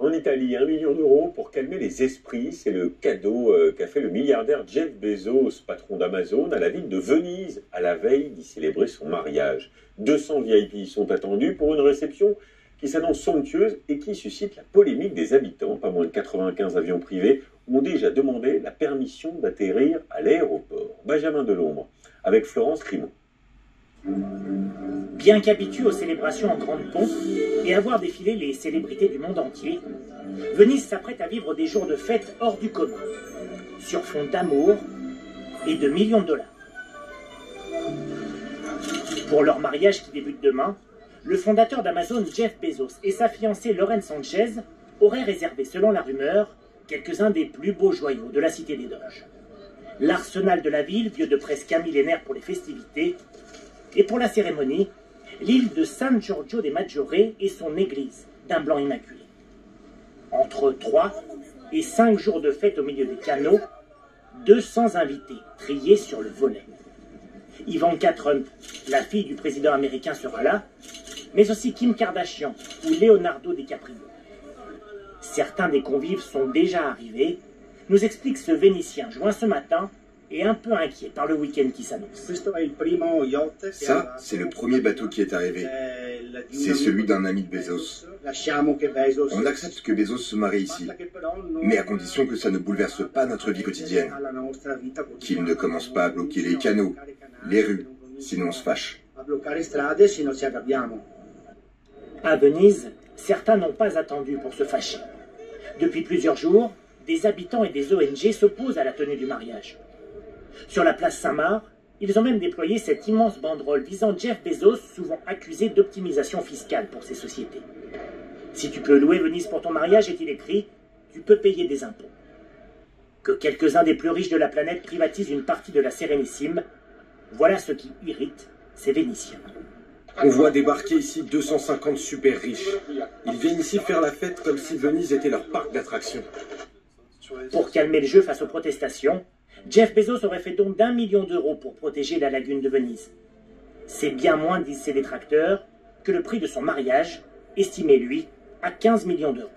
En Italie, 1 million d'euros pour calmer les esprits. C'est le cadeau qu'a fait le milliardaire Jeff Bezos, patron d'Amazon, à la ville de Venise, à la veille d'y célébrer son mariage. 200 VIP sont attendus pour une réception qui s'annonce somptueuse et qui suscite la polémique des habitants. Pas moins de 95 avions privés ont déjà demandé la permission d'atterrir à l'aéroport. Benjamin Delombre, avec Florence Crimon. Bien qu'habitué aux célébrations en grande pompe et à voir défiler les célébrités du monde entier, Venise s'apprête à vivre des jours de fête hors du commun, sur fond d'amour et de millions de dollars. Pour leur mariage qui débute demain, le fondateur d'Amazon, Jeff Bezos, et sa fiancée Lauren Sanchez auraient réservé, selon la rumeur, quelques-uns des plus beaux joyaux de la Cité des Doges. L'arsenal de la ville, vieux de presque un millénaire pour les festivités, et pour la cérémonie, l'île de San Giorgio dei Maggiore et son église d'un blanc immaculé. Entre 3 et 5 jours de fête au milieu des canaux, 200 invités triés sur le volet. Ivanka Trump, la fille du président américain, sera là, mais aussi Kim Kardashian ou Leonardo DiCaprio. Certains des convives sont déjà arrivés, nous explique ce Vénitien joint ce matin et un peu inquiet par le week-end qui s'annonce. Ça, c'est le premier bateau qui est arrivé. C'est celui d'un ami de Bezos. On accepte que Bezos se marie ici, mais à condition que ça ne bouleverse pas notre vie quotidienne. Qu'il ne commence pas à bloquer les canaux, les rues, sinon on se fâche. À Venise, certains n'ont pas attendu pour se fâcher. Depuis plusieurs jours, des habitants et des ONG s'opposent à la tenue du mariage. Sur la place Saint-Marc, ils ont même déployé cette immense banderole visant Jeff Bezos, souvent accusé d'optimisation fiscale pour ses sociétés. Si tu peux louer Venise pour ton mariage, est-il écrit, tu peux payer des impôts. Que quelques-uns des plus riches de la planète privatisent une partie de la Sérénissime, voilà ce qui irrite ces Vénitiens. On voit débarquer ici 250 super riches. Ils viennent ici faire la fête comme si Venise était leur parc d'attractions. Pour calmer le jeu face aux protestations, Jeff Bezos aurait fait don d'1 million d'euros pour protéger la lagune de Venise. C'est bien moins, disent ses détracteurs, que le prix de son mariage, estimé lui à 15 millions d'euros.